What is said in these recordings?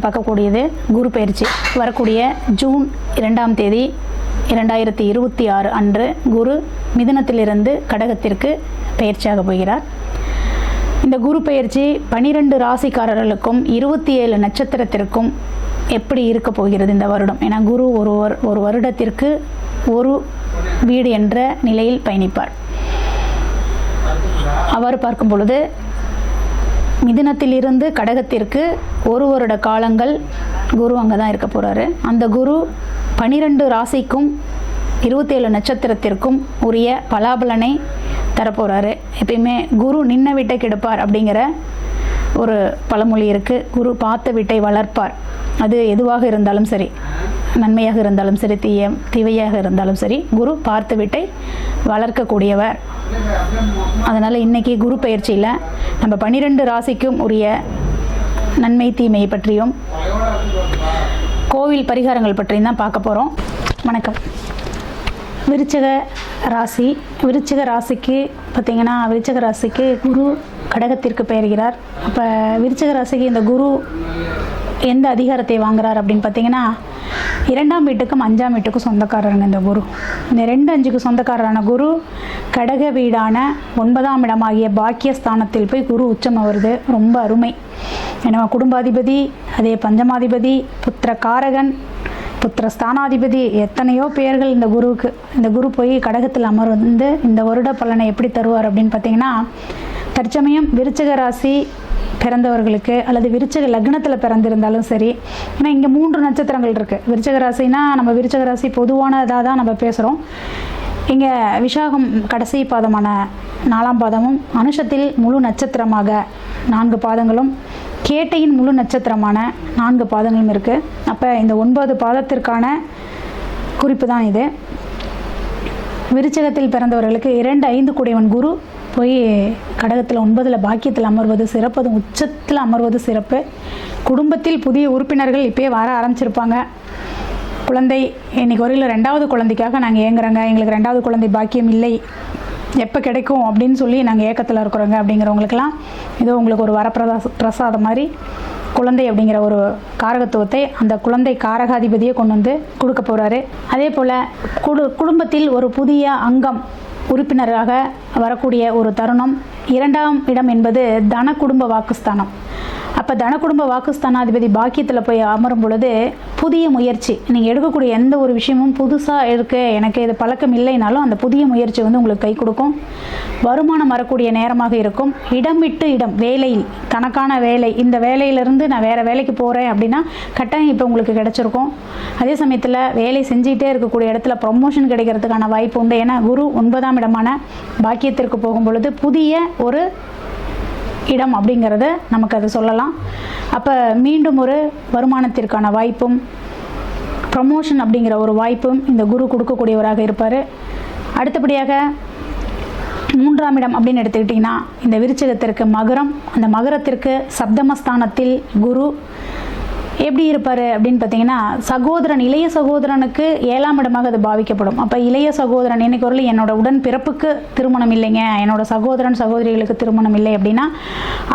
பார்க்கக்கூடியது குரு பயிற்சி. வரக்கூடிய ஜூன் 2ஆம் தேதி 2026 அன்று குரு மிதுனத்திலிருந்து கடகத்திற்கு பயிற்சியாக போகிறார். இந்த குரு பயிற்சி 12 ராசிக்காரர்களுக்கும் 27 நட்சத்திரத்திற்கும் எப்படி இருக்க போகிறது இந்த வருடம்? ஏன்னா குரு ஒரு வருடத்திற்கு ஒரு வீடு என்ற நிலையில் பயணிப்பார். அவர் பார்க்கும் பொழுது மிதுனத்திலிருந்து கடகத்திற்கு ஒரு வருட காலங்கள் குரு அங்கே தான் இருக்க போகிறாரு. அந்த குரு 12 ராசிக்கும் 27 நட்சத்திரத்திற்கும் உரிய பலாபலனை தரப்போகிறாரு. எப்பயுமே குரு நின்ன வீட்டை கெடுப்பார் அப்படிங்கிற ஒரு பழமொழி இருக்குது. குரு பார்த்த வீட்டை வளர்ப்பார். அது எதுவாக இருந்தாலும் சரி, நன்மையாக இருந்தாலும் சரி, தீவையாக இருந்தாலும் சரி, குரு பார்த்த வீட்டை வளர்க்கக்கூடியவர். அதனால் இன்றைக்கி குரு பயிற்சியில் நம்ம 12 ராசிக்கும் உரிய நன்மை தீமையை பற்றியும் கோவில் பரிகாரங்கள் பற்றியும் தான் பார்க்க போகிறோம். வணக்கம். விருச்சிக ராசிக்கு பார்த்திங்கன்னா, விருச்சிக ராசிக்கு குரு கடகத்திற்கு பெயர்கிறார். அப்போ விருச்சிக ராசிக்கு இந்த குரு எந்த அதிகாரத்தை வாங்குறார் அப்படின்னு பார்த்திங்கன்னா, 2ஆம் வீட்டுக்கும் 5ஆம் வீட்டுக்கும் சொந்தக்காரருங்க இந்த குரு. இந்த 2, 5க்கு சொந்தக்காரரான குரு கடக வீடான 9ஆம் இடமாகிய பாக்கியஸ்தானத்தில் போய் குரு உச்சம் வருது. ரொம்ப அருமை. ஏன்னா குடும்பாதிபதி, அதே பஞ்சமாதிபதி, புத்திர காரகன், புத்திர ஸ்தானாதிபதி, எத்தனையோ பெயர்கள் இந்த குருவுக்கு. இந்த குரு போய் கடகத்தில் அமர்ந்து இந்த வருட பலனை எப்படி தருவார் அப்படின்னு பார்த்திங்கன்னா, தற்சமயம் விருச்சிக ராசி பிறந்தவர்களுக்கு அல்லது விருச்சிக லக்னத்தில் பிறந்திருந்தாலும் சரி, ஏன்னா இங்கே 3 நட்சத்திரங்கள் இருக்குது. விருச்சிக ராசினா நம்ம விருச்சிக ராசி பொதுவானதாக தான் நம்ம பேசுகிறோம். இங்கே விஷாகம் கடைசி பாதமான 4ஆம் பாதமும், அனுஷத்தில் முழு நட்சத்திரமாக 4 பாதங்களும், கேட்டையின் முழு நட்சத்திரமான 4 பாதங்களும் இருக்குது. அப்போ இந்த 9 பாதத்திற்கான குறிப்பு தான் இது. விருச்சிகத்தில் பிறந்தவர்களுக்கு 2, 5 கூடியவன் குரு போய் கடகத்தில் 9ல் பாக்கியத்தில் அமர்வது சிறப்பு. அது உச்சத்தில் அமர்வது சிறப்பு. குடும்பத்தில் புதிய உறுப்பினர்கள் இப்போயே வர ஆரம்பிச்சிருப்பாங்க. குழந்தை இன்றைக்கி வரையில் 2வது குழந்தைக்காக நாங்கள் ஏங்குறோங்க, எங்களுக்கு 2வது குழந்தை பாக்கியம் இல்லை, எப்போ கிடைக்கும் அப்படின்னு சொல்லி நாங்கள் ஏக்கத்தில் இருக்கிறோங்க அப்படிங்கிறவங்களுக்கெல்லாம் ஏதோ உங்களுக்கு ஒரு வரப்பிரசாதம் மாதிரி குழந்தை அப்படிங்கிற ஒரு காரகத்துவத்தை அந்த குழந்தை காரகாதிபதியை கொண்டு வந்து கொடுக்க போகிறாரு. அதே போல் குடும்பத்தில் ஒரு புதிய அங்கம் உறுப்பினராக வரக்கூடிய ஒரு தருணம். 2ஆம் இடம் என்பது தன குடும்ப வாக்குஸ்தானம். அப்போ தன குடும்ப வாக்குஸ்தானாதிபதி பாக்கியத்தில் போய் அமரும் பொழுது புதிய முயற்சி, நீங்கள் எடுக்கக்கூடிய எந்த ஒரு விஷயமும் புதுசாக இருக்குது, எனக்கு இது பழக்கம் இல்லைனாலும் அந்த புதிய முயற்சி வந்து உங்களுக்கு கை கொடுக்கும். வருமானம் வரக்கூடிய நேரமாக இருக்கும். இடம் விட்டு இடம் வேலையில் தனக்கான வேலை, இந்த வேலையிலேருந்து நான் வேறு வேலைக்கு போகிறேன் அப்படின்னா கட்டாயம் இப்போ உங்களுக்கு கிடச்சிருக்கும். அதே சமயத்தில் வேலை செஞ்சிகிட்டே இருக்கக்கூடிய இடத்துல ப்ரொமோஷன் கிடைக்கிறதுக்கான வாய்ப்பு உண்டு. ஏன்னா குரு 9ஆம் இடமான பாக்கியத்திற்கு போகும் பொழுது புதிய ஒரு இடம் அப்படிங்கிறத நமக்கு அதை சொல்லலாம். அப்போ மீண்டும் ஒரு வருமானத்திற்கான வாய்ப்பும் ப்ரமோஷன் அப்படிங்கிற ஒரு வாய்ப்பும் இந்த குரு கொடுக்கக்கூடியவராக இருப்பார். அடுத்தபடியாக 3ஆம் இடம் அப்படின்னு எடுத்துக்கிட்டிங்கன்னா, இந்த விருச்சிகத்திற்கு மகரம். அந்த மகரத்திற்கு சப்தமஸ்தானத்தில் குரு எப்படி இருப்பார் அப்படின்னு பார்த்தீங்கன்னா, சகோதரன், இளைய சகோதரனுக்கு 7ஆம் இடமாக அது பாவிக்கப்படும். அப்போ இளைய சகோதரன் இன்னைக்கு ஒரு என்னோட உடன் பிறப்புக்கு திருமணம் இல்லைங்க, என்னோட சகோதரன் சகோதரிகளுக்கு திருமணம் இல்லை அப்படின்னா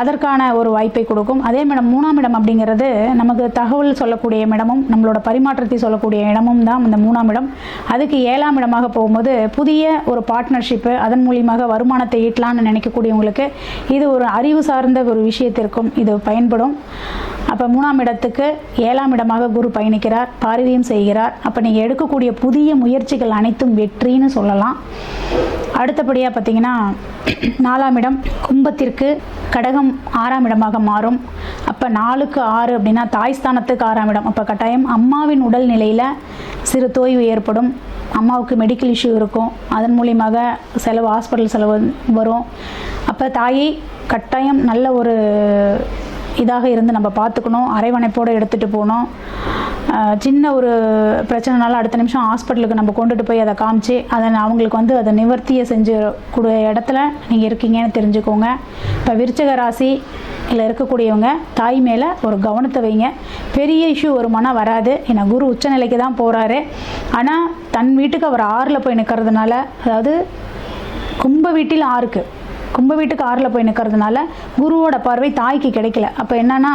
அதற்கான ஒரு வாய்ப்பை கொடுக்கும். அதே மேடம் 3ஆம் இடம் அப்படிங்கிறது நமக்கு தகவல் சொல்லக்கூடிய இடமும் நம்மளோட பரிமாற்றத்தை சொல்லக்கூடிய இடமும் தான் இந்த 3ஆம் இடம். அதுக்கு 7ஆம் இடமாக போகும்போது புதிய ஒரு பார்ட்னர்ஷிப்பு, அதன் மூலியமாக வருமானத்தை ஈட்டலான்னு நினைக்கக்கூடியவங்களுக்கு இது ஒரு அறிவு சார்ந்த ஒரு விஷயத்திற்கும் இது பயன்படும். அப்போ 3ஆம் இடத்துக்கு 7ஆம் இடமாக குரு பயணிக்கிறார், பார்வையும் செய்கிறார். அப்போ நீங்கள் எடுக்கக்கூடிய புதிய முயற்சிகள் அனைத்தும் வெற்றின்னு சொல்லலாம். அடுத்தபடியாக பார்த்தீங்கன்னா 4ஆம் இடம் கும்பத்திற்கு கடகம் 6ஆம் இடமாக மாறும். அப்போ 4க்கு 6 அப்படின்னா தாய் ஸ்தானத்துக்கு 6ஆம் இடம். அப்போ கட்டாயம் அம்மாவின் உடல் நிலையில் சிறு தோய்வு ஏற்படும். அம்மாவுக்கு மெடிக்கல் இஷ்யூ இருக்கும், அதன் மூலியமாக செலவு, ஹாஸ்பிட்டல் செலவு வரும். அப்போ தாயை கட்டாயம் நல்ல ஒரு இதாக இருந்து நம்ம பார்த்துக்கணும், அரவணைப்போடு எடுத்துகிட்டு போகணும். சின்ன ஒரு பிரச்சனைனால அடுத்த நிமிஷம் ஹாஸ்பிட்டலுக்கு நம்ம கொண்டுட்டு போய் அதை காமிச்சு அதை அவங்களுக்கு வந்து அதை நிவர்த்தியை செஞ்சு கூடிய இடத்துல நீங்கள் இருக்கீங்கன்னு தெரிஞ்சுக்கோங்க. இப்போ விருச்சிக ராசி இல்லை இருக்கக்கூடியவங்க தாய் மேலே ஒரு கவனத்தை வைங்க. பெரிய இஷ்யூ வருமானா வராது, ஏன்னா குரு உச்சநிலைக்கு தான் போகிறாரு. ஆனால் தன் வீட்டுக்கு அவர் 6ல் போய் நிற்கிறதுனால, அதாவது கும்ப வீட்டில் 6க்கு, கும்ப வீட்டுக்கு 6ல் போய் நிற்கிறதுனால குருவோட பார்வை தாய்க்கு கிடைக்கல. அப்போ என்னன்னா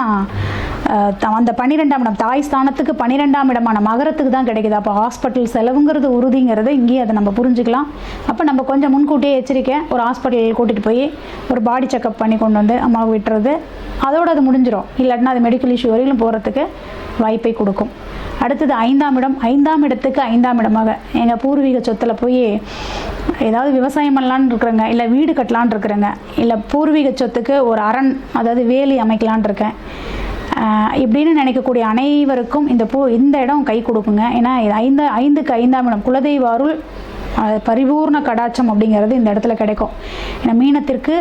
அந்த 12ஆம் இடம் தாய் ஸ்தானத்துக்கு 12ஆம் இடமான மகரத்துக்கு தான் கிடைக்குது. அப்போ ஹாஸ்பிட்டல் செலவுங்கிறது உறுதிங்கிறது இங்கேயே அதை நம்ம புரிஞ்சுக்கலாம். அப்போ நம்ம கொஞ்சம் முன்கூட்டியே எச்சரிக்கை, ஒரு ஹாஸ்பிட்டல் கூட்டிகிட்டு போய் ஒரு பாடி செக்கப் பண்ணி கொண்டு வந்து அம்மாவை விட்டுறது, அதோடு அது முடிஞ்சிடும். இல்லாட்டினா அது மெடிக்கல் இஷ்யூ வரையிலும் போகிறதுக்கு வாய்ப்பை கொடுக்கும். அடுத்தது 5ஆம் இடம். 5ஆம் இடத்துக்கு 5ஆம் இடமாக எங்கள் பூர்வீக சொத்தில் போய் ஏதாவது விவசாயம் பண்ணலான்னு இருக்கிறேங்க, இல்லை வீடு கட்டலான் இருக்கிறேங்க, இல்லை பூர்வீக சொத்துக்கு ஒரு அரண் அதாவது வேலி அமைக்கலான் இருக்கேன் இப்படின்னு நினைக்கக்கூடிய அனைவருக்கும் இந்த இடம் கை கொடுக்குங்க. ஏன்னா 5க்கு 5ஆம் இடம் குலதெய்வ அருள் பரிபூர்ண கடாட்சம் அப்படிங்கிறது இந்த இடத்துல கிடைக்கும். ஏன்னா மீனத்திற்கு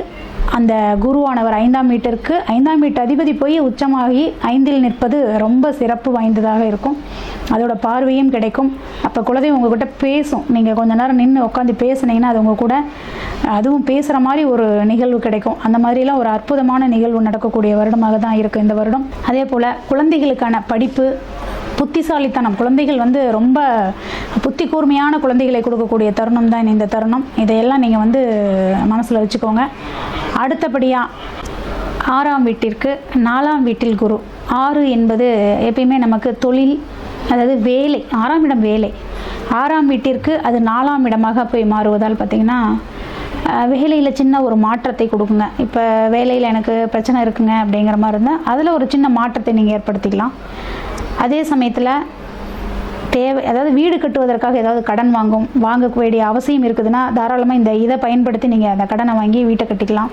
அந்த குருவானவர் 5ஆம் வீட்டிற்கு 5ஆம் வீட்டு அதிபதி போய் உச்சமாகி 5இல் நிற்பது ரொம்ப சிறப்பு வாய்ந்ததாக இருக்கும். அதோட பார்வையும் கிடைக்கும். அப்போ குலதெய்வம் உங்ககிட்ட பேசும். நீங்கள் கொஞ்ச நேரம் நின்று உட்காந்து பேசுனீங்கன்னா அது உங்கள் கூட அதுவும் பேசுகிற மாதிரி ஒரு நிகழ்வு கிடைக்கும். அந்த மாதிரிலாம் ஒரு அற்புதமான நிகழ்வு நடக்கக்கூடிய வருடமாக தான் இருக்குது இந்த வருடம். அதே போல் குழந்தைகளுக்கான படிப்பு, புத்திசாலித்தனம், குழந்தைகள் ரொம்ப புத்தி கூர்மையான குழந்தைகளை கொடுக்கக்கூடிய தருணம் தான் இந்த தருணம். இதையெல்லாம் நீங்கள் மனசில் வச்சுக்கோங்க. அடுத்தபடியாக 6ஆம் வீட்டிற்கு 4ஆம் வீட்டில் குரு. 6 என்பது எப்பயுமே நமக்கு தொழில், அதாவது வேலை, 6ஆம் இடம் வேலை. 6ஆம் வீட்டிற்கு அது 4ஆம் இடமாக போய் மாறுவதால் பார்த்திங்கன்னா வேலையில் சின்ன ஒரு மாற்றத்தை கொடுக்குங்க. இப்போ வேலையில் எனக்கு பிரச்சனை இருக்குங்க அப்படிங்கிற மாதிரி இருந்தால் அதில் ஒரு சின்ன மாற்றத்தை நீங்கள் ஏற்படுத்திக்கலாம். அதே சமயத்தில் அதாவது வீடு கட்டுவதற்காக ஏதாவது கடன் வாங்க வேண்டிய அவசியம் இருக்குதுன்னா தாராளமாக இதை பயன்படுத்தி நீங்கள் அந்த கடனை வாங்கி வீட்டை கட்டிக்கலாம்.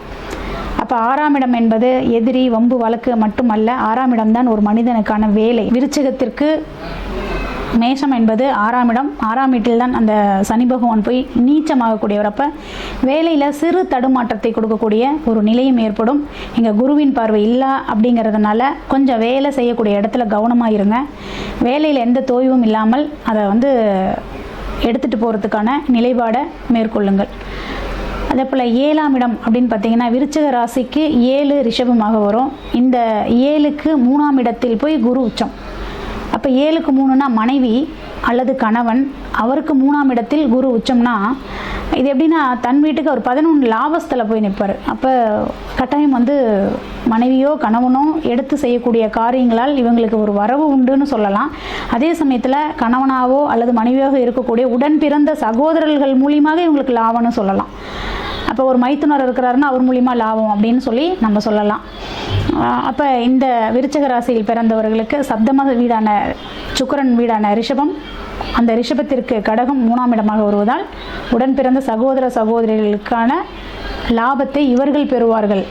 அப்போ 6ஆம் இடம் என்பது எதிரி, வம்பு, வழக்கு மட்டுமல்ல. 6ஆம் இடம் தான் ஒரு மனிதனுக்கான வேலை. விருச்சிகத்திற்கு மேஷம் என்பது 6ஆம் இடம். 6ஆம் வீட்டில் தான் அந்த சனி பகவான் போய் நீச்சமாகக்கூடியவர். அப்போ வேலையில் சிறு தடுமாற்றத்தை கொடுக்கக்கூடிய ஒரு நிலையும் ஏற்படும். இங்கே குருவின் பார்வை இல்லை அப்படிங்கிறதுனால கொஞ்சம் வேலை செய்யக்கூடிய இடத்துல கவனமாக இருங்க. வேலையில் எந்த தோய்வும் இல்லாமல் அதை எடுத்துகிட்டு போகிறதுக்கான நிலைப்பாடை மேற்கொள்ளுங்கள். அதே போல் 7ஆம் இடம் அப்படின்னு பார்த்தீங்கன்னா விருச்சிக ராசிக்கு 7 ரிஷபமாக வரும். இந்த 7க்கு 3ஆம் இடத்தில் போய் குரு உச்சம். அப்போ 7க்கு 3னா மனைவி அல்லது கணவன், அவருக்கு 3ஆம் இடத்தில் குரு உச்சம்னா இது எப்படின்னா தன் வீட்டுக்கு அவர் 11 லாபஸ்தில் போய் நிற்பார். அப்போ கட்டாயம் மனைவியோ கணவனோ எடுத்து செய்யக்கூடிய காரியங்களால் இவங்களுக்கு ஒரு வரவு உண்டுன்னு சொல்லலாம். அதே சமயத்தில் கணவனாவோ அல்லது மனைவியாக இருக்கக்கூடிய உடன் பிறந்த சகோதரர்கள் மூலியமாக இவங்களுக்கு லாபம்னு சொல்லலாம். அப்போ ஒரு மைத்துனர் இருக்கிறாருன்னா அவர் மூலியமாக லாபம் அப்படின்னு சொல்லி நம்ம சொல்லலாம். அப்போ இந்த விருச்சிக ராசியில் பிறந்தவர்களுக்கு சப்தம வீடான சுக்கிரன் வீடான ரிஷபம், அந்த ரிஷபத்திற்கு கடகம் 3ஆம் இடமாக வருவதால் உடன் பிறந்த சகோதர சகோதரிகளுக்கான லாபத்தை இவர்கள் பெறுவார்கள்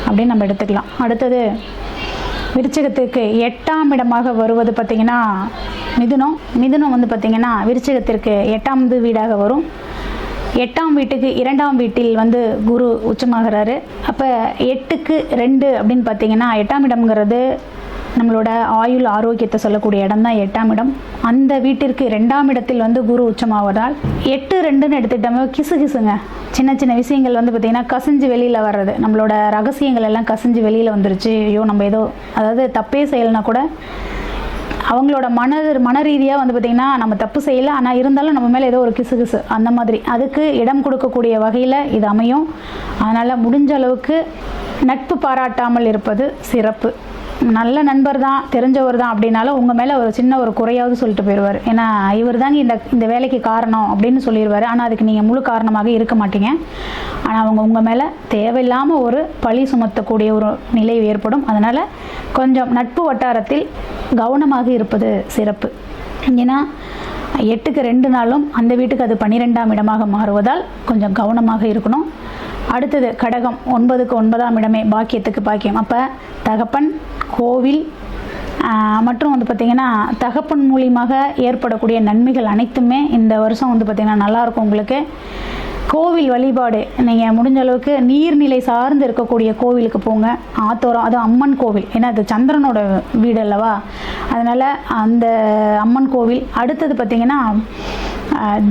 அப்படின்னு நம்ம எடுத்துக்கலாம். அடுத்தது விருச்சிகத்திற்கு 8ஆம் இடமாக வருவது பார்த்திங்கன்னா மிதுனம் பார்த்திங்கன்னா விருச்சிகத்திற்கு 8ஆவது வீடாக வரும். 8ஆம் வீட்டுக்கு 2ஆம் வீட்டில் குரு உச்சமாகிறாரு. அப்போ 8க்கு 2 அப்படின்னு பார்த்தீங்கன்னா 8ஆம் இடம்ங்கிறது நம்மளோட ஆயுள் ஆரோக்கியத்தை சொல்லக்கூடிய இடம் தான் 8ஆம் இடம். அந்த வீட்டிற்கு 2ஆம் இடத்தில் குரு உச்சமாவதால் 8, 2ன்னு எடுத்துக்கிட்டோமே கிசுங்க சின்ன சின்ன விஷயங்கள் பார்த்திங்கன்னா கசிஞ்சு வெளியில் வர்றது, நம்மளோட ரகசியங்கள் எல்லாம் கசிஞ்சு வெளியில் வந்துருச்சு, ஐயோ நம்ம ஏதோ அதாவது தப்பே செய்யலைன்னா கூட அவங்களோட மன ரீதியாக பார்த்திங்கன்னா நம்ம தப்பு செய்யலை, ஆனால் இருந்தாலும் நம்ம மேலே ஏதோ ஒரு கிசு அந்த மாதிரி அதுக்கு இடம் கொடுக்கக்கூடிய வகையில் இது அமையும். அதனால் முடிஞ்ச அளவுக்கு நட்பு பாராட்டாமல் இருப்பது சிறப்பு. நல்ல நண்பர் தான், தெரிஞ்சவர் தான் அப்படின்னாலும் உங்கள் மேலே ஒரு சின்ன ஒரு குறையாவது சொல்லிட்டு போயிடுவார். ஏன்னா இவர் தாங்க இந்த வேலைக்கு காரணம் அப்படின்னு சொல்லிடுவார். ஆனால் அதுக்கு நீங்கள் முழு காரணமாக இருக்க மாட்டீங்க. ஆனால் அவங்க உங்கள் மேலே தேவையில்லாமல் ஒரு பழி சுமத்தக்கூடிய ஒரு நிலை ஏற்படும். அதனால் கொஞ்சம் நட்பு வட்டாரத்தில் கவனமாக இருப்பது சிறப்பு. ஏன்னா 8க்கு 2 நாளும் அந்த வீட்டுக்கு அது 12ஆம் இடமாக மாறுவதால் கொஞ்சம் கவனமாக இருக்கணும். அடுத்தது கடகம் 9க்கு 9ஆம் இடமே பாக்கியத்துக்கு பாக்கியம். அப்போ தகப்பன், கோவில் மற்றும் பார்த்திங்கன்னா தகப்பன் மூலியமாக ஏற்படக்கூடிய நன்மைகள் அனைத்துமே இந்த வருஷம் பார்த்திங்கன்னா நல்லாயிருக்கும் உங்களுக்கு. கோவில் வழிபாடு நீங்கள் முடிஞ்ச அளவுக்கு நீர்நிலை சார்ந்து இருக்கக்கூடிய கோவிலுக்கு போங்க. ஆத்தோரம், அது அம்மன் கோவில், ஏன்னா அது சந்திரனோட வீடு அல்லவா, அதனால் அந்த அம்மன் கோவில். அடுத்தது பார்த்திங்கன்னா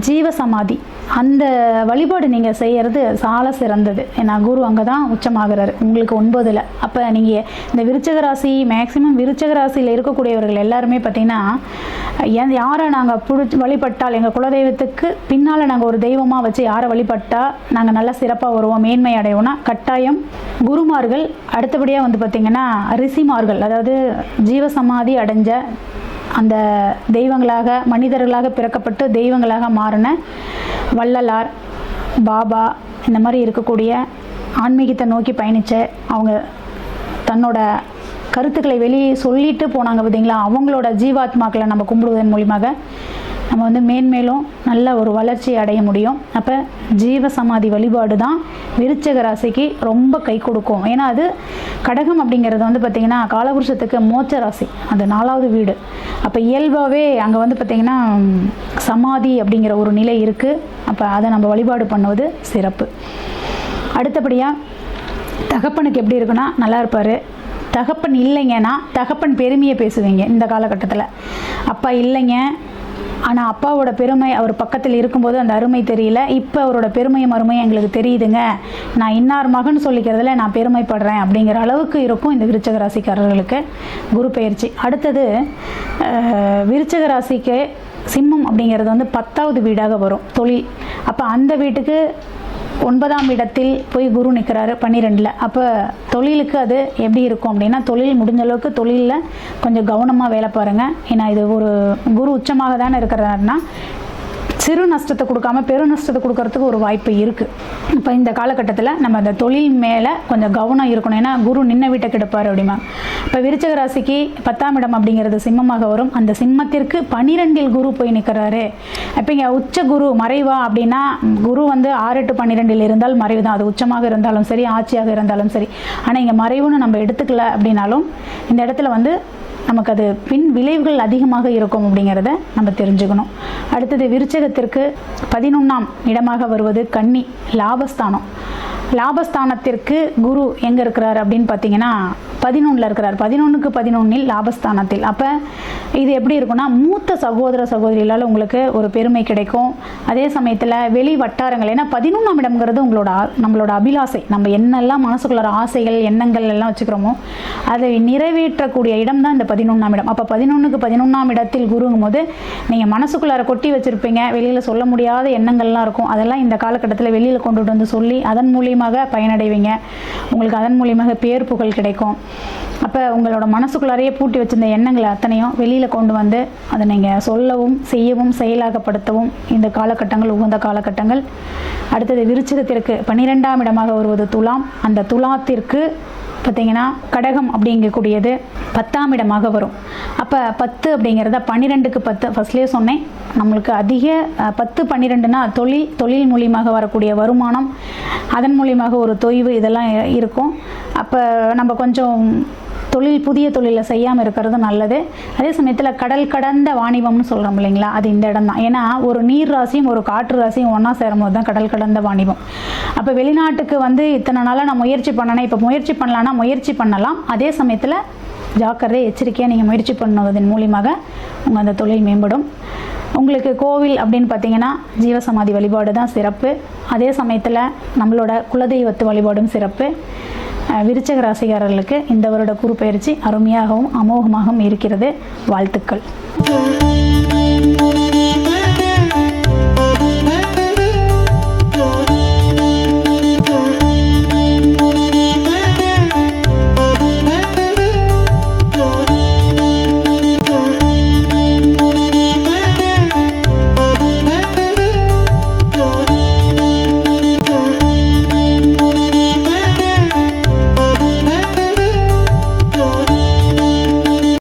ஜீவசமாதி அந்த வழிபாடு நீங்கள் செய்கிறது சால சிறந்தது. ஏன்னா குரு அங்கே தான் உச்சமாகிறாரு உங்களுக்கு 9ல். அப்போ நீங்கள் இந்த விருச்சிக ராசி மேக்சிமம் விருச்சிக ராசியில் இருக்கக்கூடியவர்கள் எல்லாருமே பார்த்திங்கன்னா யாரை நாங்கள் வழிபட்டால் எங்கள் குலதெய்வத்துக்கு பின்னால் நாங்கள் ஒரு தெய்வமாக வச்சு யாரை வழிபட்டால் நாங்கள் நல்லா சிறப்பாக வருவோம், மேன்மை அடைவோம்னா கட்டாயம் குருமார்கள். அடுத்தபடியாக வந்து பார்த்திங்கன்னா ரிஷிமார்கள், அதாவது ஜீவசமாதி அடைஞ்ச அந்த தெய்வங்களாக மனிதர்களாக பிறக்கப்பட்டு தெய்வங்களாக மாறின வள்ளலார், பாபா, இந்த மாதிரி இருக்கக்கூடிய ஆன்மீகத்தை நோக்கி பயணித்த அவங்க தன்னோட கருத்துக்களை வெளியே சொல்லிட்டு போனாங்க பார்த்தீங்களா, அவங்களோட ஜீவாத்மாக்களை நம்ம கும்பிடுவதன் மூலியமாக நம்ம வந்து மேன்மேலும் நல்ல ஒரு வளர்ச்சி அடைய முடியும். அப்போ ஜீவசமாதி வழிபாடு தான் விருச்சிக ராசிக்கு ரொம்ப கை கொடுக்கும். ஏன்னா அது கடகம் அப்படிங்கிறது வந்து பார்த்திங்கன்னா காலபுருஷத்துக்கு மோட்ச ராசி, அது 4வது வீடு. அப்போ இயல்பாகவே அங்கே வந்து பார்த்திங்கன்னா சமாதி அப்படிங்கிற ஒரு நிலை இருக்குது. அப்போ அதை நம்ம வழிபாடு பண்ணுவது சிறப்பு. அடுத்தபடியாக தகப்பனுக்கு எப்படி இருக்குன்னா நல்லா இருப்பார். தகப்பன் இல்லைங்கன்னா தகப்பன் பெருமையை பேசுவீங்க இந்த காலகட்டத்தில். அப்பா இல்லைங்க, ஆனால் அப்பாவோட பெருமை அவர் பக்கத்தில் இருக்கும்போது அந்த அருமை தெரியல. இப்போ அவரோட பெருமையும் அருமையும் எங்களுக்கு தெரியுதுங்க, நான் இன்னார் மகன் சொல்லிக்கிறதுல நான் பெருமைப்படுறேன் அப்படிங்கிற அளவுக்கு இருக்கும் இந்த விருச்சிக ராசிக்காரர்களுக்கு குரு பெயர்ச்சி. அடுத்தது விருச்சிக ராசிக்கு சிம்மம் அப்படிங்கிறது வந்து 10வது வீடாக வரும், தொழில். அப்போ அந்த வீட்டுக்கு 9ஆம் இடத்தில் போய் குரு நிற்கிறாரு 12ல். அப்போ தொழிலுக்கு அது எப்படி இருக்கும் அப்படின்னா, தொழில் முடிஞ்ச அளவுக்கு தொழிலில் கொஞ்சம் கவனமாக வேலை பாருங்கள். ஏன்னா இது ஒரு குரு உச்சமாக தானே இருக்கிறாருன்னா சிறு நஷ்டத்தை கொடுக்காம பெரு நஷ்டத்தை கொடுக்கறதுக்கு ஒரு வாய்ப்பு இருக்குது. இப்போ இந்த காலகட்டத்தில் நம்ம அந்த தொழில் மேலே கொஞ்சம் கவனம் இருக்கணும். ஏன்னா குரு நின்ன வீட்டை கெடுப்பார் அப்படிமா. இப்போ விருச்சிக ராசிக்கு 10ஆம் இடம் அப்படிங்கிறது சிம்மமாக வரும். அந்த சிம்மத்திற்கு 12ல் குரு போய் நிற்கிறாரு. இப்போ இங்கே உச்ச குரு மறைவா அப்படின்னா, குரு வந்து 6, 8, 12ல் இருந்தால் மறைவு தான். அது உச்சமாக இருந்தாலும் சரி, ஆட்சியாக இருந்தாலும் சரி. ஆனால் இங்கே மறைவுன்னு நம்ம எடுத்துக்கல அப்படின்னாலும் இந்த இடத்துல வந்து நமக்கு அது பின் விளைவுகள் அதிகமாக இருக்கும் அப்படிங்கிறத நம்ம தெரிஞ்சுக்கணும். அடுத்தது விருச்சிகத்திற்கு 11ஆம் இடமாக வருவது கன்னி, லாபஸ்தானம். லாபஸ்தானத்திற்கு குரு எங்கே இருக்கிறார் அப்படின்னு பார்த்தீங்கன்னா 11ல் இருக்கிறார். 11க்கு 11ல் லாபஸ்தானத்தில். அப்போ இது எப்படி இருக்குன்னா, மூத்த சகோதர சகோதரிகளால் உங்களுக்கு ஒரு பெருமை கிடைக்கும். அதே சமயத்தில் வெளி வட்டாரங்கள், ஏன்னா 11ஆம் இடம்ங்கிறது நம்மளோட அபிலாசை, நம்ம என்னெல்லாம் மனசுக்குள்ள ஆசைகள் எண்ணங்கள் எல்லாம் வச்சுக்கிறோமோ அதை நிறைவேற்றக்கூடிய இடம் தான் இந்த 11ஆம் இடம். அப்போ 11க்கு 11ஆம் இடத்தில் குருங்கும் போது நீங்கள் மனசுக்குள்ளார கொட்டி வச்சுருப்பீங்க, வெளியில் சொல்ல முடியாத எண்ணங்கள்லாம் இருக்கும். அதெல்லாம் இந்த காலகட்டத்தில் வெளியில் கொண்டுட்டு வந்து சொல்லி அதன் மூலியமாக பயனடைவீங்க. உங்களுக்கு அதன் மூலியமாக பேர் புகழ் கிடைக்கும். அப்போ உங்களோட மனசுக்குள்ளாரையே பூட்டி வச்சிருந்த எண்ணங்களை அத்தனையும் வெளியில் கொண்டு வந்து அதை நீங்கள் சொல்லவும் செய்யவும் செயலாக்கப்படுத்தவும் இந்த காலகட்டங்கள் உகந்த காலகட்டங்கள். அடுத்தது விருச்சிகத்திற்கு 12ஆம் இடமாக வருவது துலாம். அந்த துலாத்திற்கு பார்த்திங்கன்னா கடகம் அப்படிங்கக்கூடியது 10ஆம் இடமாக வரும். அப்போ 10 அப்படிங்கிறத 12க்கு 10 ஃபஸ்ட்லேயே சொன்னேன். நம்மளுக்கு அதிக 10, 12னா தொழில் மூலியமாக வரக்கூடிய வருமானம், அதன் மூலியமாக ஒரு தொய்வு இதெல்லாம் இருக்கும். அப்போ நம்ம கொஞ்சம் புதிய தொழிலை செய்யாமல் இருக்கிறது நல்லது. அதே சமயத்தில் கடல் கடந்த வாணிபம்னு சொல்கிறோம் இல்லைங்களா, அது இந்த இடம் தான். ஏன்னா ஒரு நீர் ராசியும் ஒரு காற்று ராசியும் ஒன்றா சேரும்போது தான் கடல் கடந்த வாணிபம். அப்போ வெளிநாட்டுக்கு வந்து இத்தனை நாளாக நான் முயற்சி பண்ணேன், இப்போ முயற்சி பண்ணலான்னா முயற்சி பண்ணலாம். அதே சமயத்தில் ஜாக்கிரதை எச்சரிக்கையாக நீங்கள் முயற்சி பண்ணுவதன் மூலியமாக உங்கள் அந்த தொழில் மேம்படும். உங்களுக்கு கோவில் அப்படின்னு பார்த்தீங்கன்னா ஜீவசமாதி வழிபாடு தான் சிறப்பு. அதே சமயத்தில் நம்மளோட குலதெய்வத்து வழிபாடும் சிறப்பு. விருச்சிக ராசிக்காரர்களுக்கு இந்த வருட குரு பயிற்சி அருமையாகவும் அமோகமாகவும் இருக்கிறது. வாழ்த்துக்கள்.